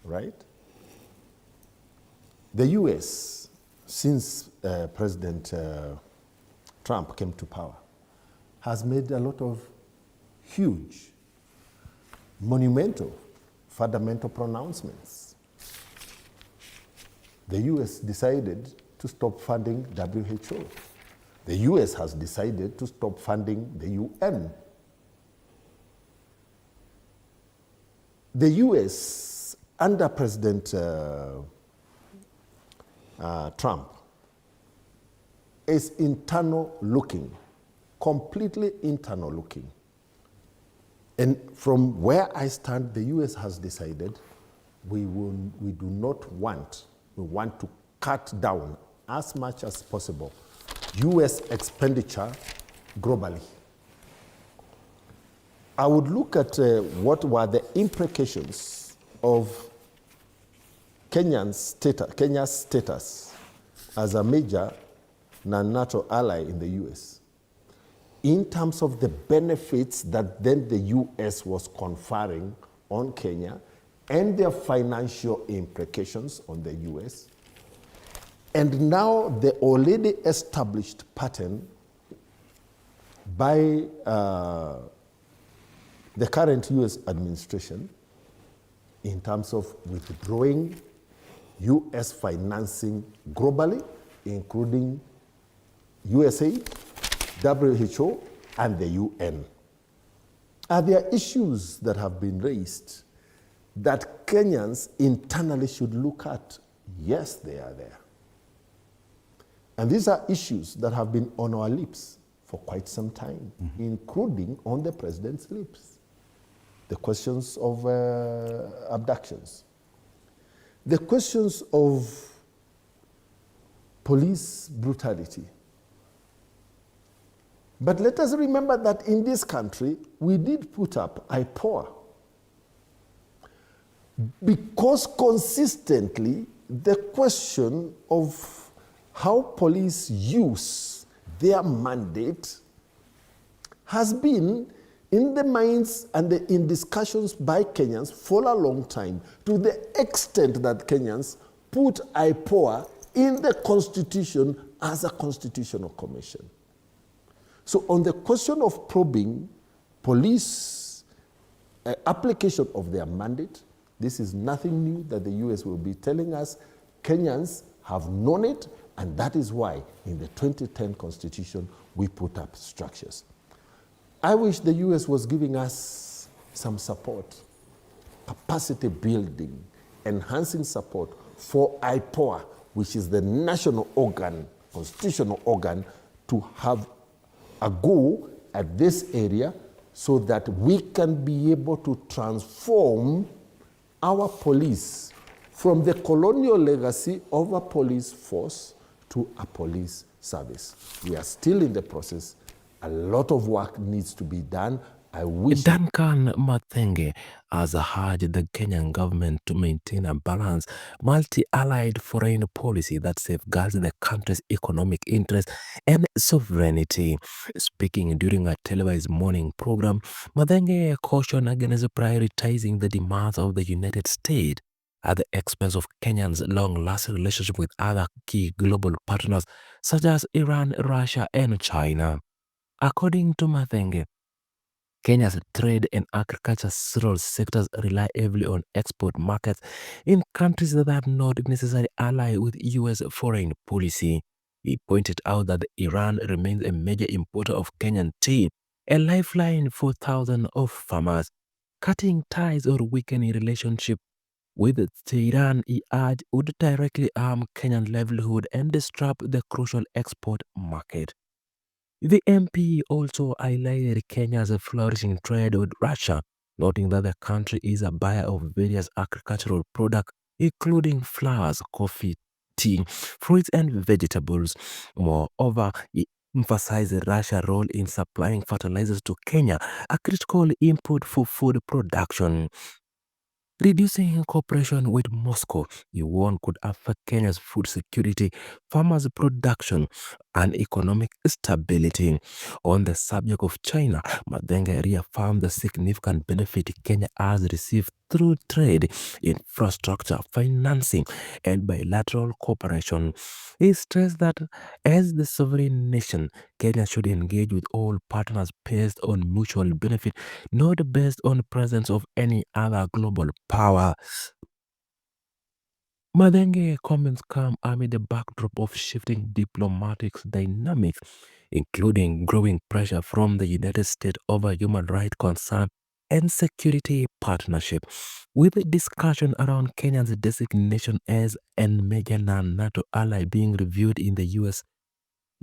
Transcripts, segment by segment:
right? The US, since President Trump came to power, has made a lot of huge, monumental, fundamental pronouncements. The US decided to stop funding WHO. The US has decided to stop funding the UN. The US, under President Trump, is internal looking, completely internal looking. And from where I stand, the US has decided we want to cut down as much as possible US expenditure globally. I would look at what were the implications of Kenya's status as a major non-NATO ally in the US, in terms of the benefits that then the US was conferring on Kenya and their financial implications on the US. And now the already established pattern by the current US administration in terms of withdrawing US financing globally, including USAID, WHO, and the UN. Are there issues that have been raised that Kenyans internally should look at? Yes, they are there. And these are issues that have been on our lips for quite some time, including on the president's lips. The questions of abductions, the questions of police brutality. But let us remember that in this country, we did put up IPOA because consistently the question of how police use their mandate has been in the minds and in discussions by Kenyans for a long time, to the extent that Kenyans put IPOA in the Constitution as a constitutional commission. So on the question of probing police application of their mandate, this is nothing new that the US will be telling us. Kenyans have known it, and that is why in the 2010 Constitution we put up structures. I wish the US was giving us some support, capacity building, enhancing support for IPOA, which is the national organ, constitutional organ, to have a go at this area so that we can be able to transform our police from the colonial legacy of a police force to a police service. We are still in the process. A lot of work needs to be done. I wish Duncan Mathenge has urged the Kenyan government to maintain a balanced, multi-allied foreign policy that safeguards the country's economic interests and sovereignty. Speaking during a televised morning program, Mathenge cautioned against prioritizing the demands of the United States at the expense of Kenya's long-lasting relationship with other key global partners such as Iran, Russia, and China. According to Mathenge, Kenya's trade and agricultural sectors rely heavily on export markets in countries that are not necessarily allied with U.S. foreign policy. He pointed out that Iran remains a major importer of Kenyan tea, a lifeline for thousands of farmers. Cutting ties or weakening relationship with Tehran, he urged, would directly harm Kenyan livelihood and disrupt the crucial export market. The MP also highlighted Kenya's flourishing trade with Russia, noting that the country is a buyer of various agricultural products, including flowers, coffee, tea, fruits, and vegetables. Moreover, he emphasized Russia's role in supplying fertilizers to Kenya, a critical input for food production. Reducing cooperation with Moscow, he warned, could affect Kenya's food security, farmers' production, and economic stability. On the subject of China, Mathenge reaffirmed the significant benefit Kenya has received through trade, infrastructure, financing, and bilateral cooperation. He stressed that as the sovereign nation, Kenya should engage with all partners based on mutual benefit, not based on the presence of any other global power. Mathenge comments come amid the backdrop of shifting diplomatic dynamics, including growing pressure from the United States over human rights concerns and security partnership, with the discussion around Kenya's designation as a major non-NATO ally being reviewed in the U.S.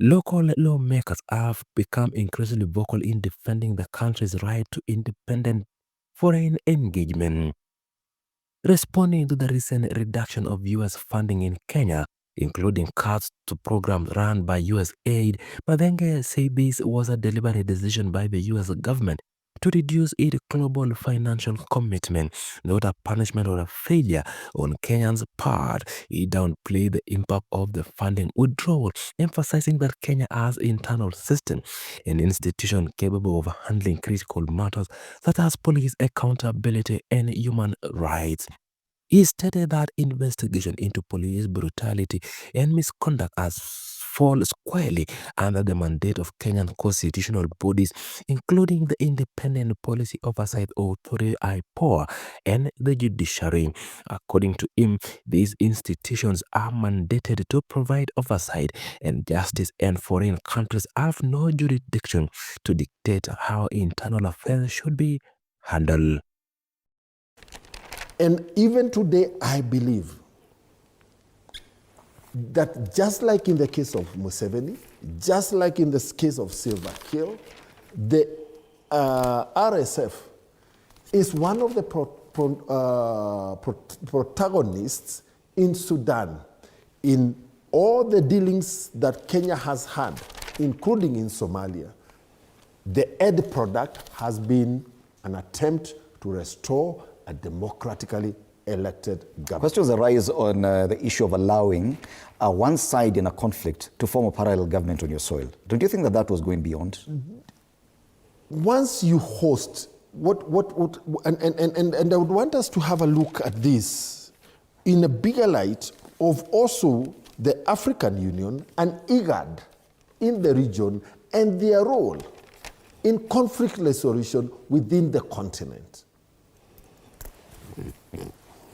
Local lawmakers have become increasingly vocal in defending the country's right to independent foreign engagement. Responding to the recent reduction of U.S. funding in Kenya, including cuts to programs run by U.S. aid, Mathenge said this was a deliberate decision by the U.S. government to reduce its global financial commitment, not a punishment or a failure on Kenya's part. He downplayed the impact of the funding withdrawal, emphasizing that Kenya has internal system and institution capable of handling critical matters such as police accountability and human rights. He stated that investigation into police brutality and misconduct has fall squarely under the mandate of Kenyan constitutional bodies, including the Independent Policy Oversight Authority (IPOA) and the judiciary. According to him, these institutions are mandated to provide oversight and justice, and foreign countries have no jurisdiction to dictate how internal affairs should be handled. And even today, I believe that just like in the case of Museveni, just like in the case of Silva Kiir, the RSF is one of the protagonists in Sudan in all the dealings that Kenya has had, including in Somalia. The end product has been an attempt to restore a democratically elected government. Questions arise on the issue of allowing one side in a conflict to form a parallel government on your soil. Don't you think that that was going beyond? Once you host, and I would want us to have a look at this in a bigger light of also the African Union and IGAD in the region and their role in conflict resolution within the continent.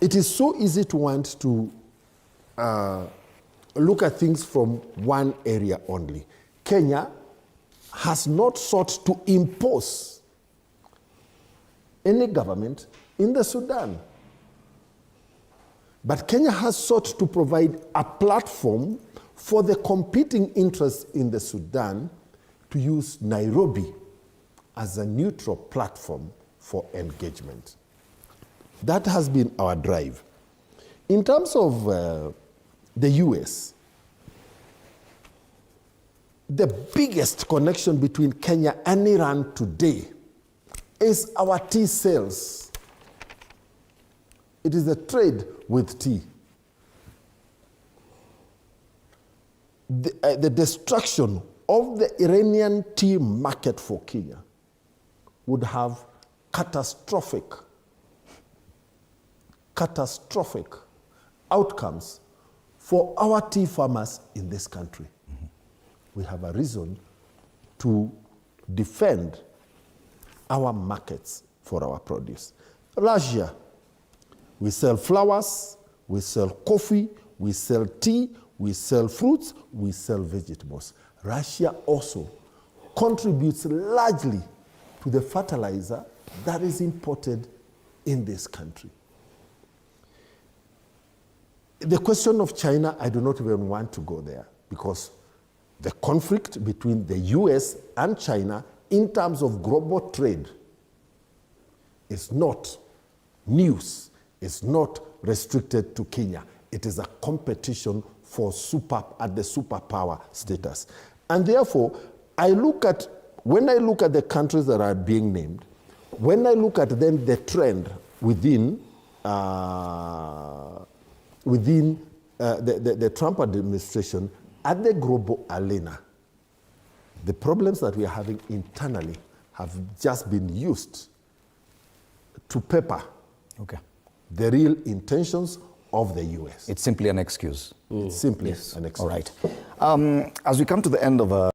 It is so easy to want to look at things from one area only. Kenya has not sought to impose any government in the Sudan. But Kenya has sought to provide a platform for the competing interests in the Sudan to use Nairobi as a neutral platform for engagement. That has been our drive. In terms of the US, the biggest connection between Kenya and Iran today is our tea sales. It is a trade with tea. The destruction of the Iranian tea market for Kenya would have catastrophic outcomes for our tea farmers in this country. Mm-hmm. We have a reason to defend our markets for our produce. Russia, we sell flowers, we sell coffee, we sell tea, we sell fruits, we sell vegetables. Russia also contributes largely to the fertilizer that is imported in this country. The question of China, I do not even want to go there because the conflict between the US and China in terms of global trade is not news, it's not restricted to Kenya. It is a competition for at the superpower status. And therefore, when I look at the countries that are being named, when I look at then the trend within the Trump administration at the global arena, the problems that we are having internally have just been used to pepper Okay. the real intentions of the US. It's simply an excuse. It's simply Yes. an excuse. All right. As we come to the end of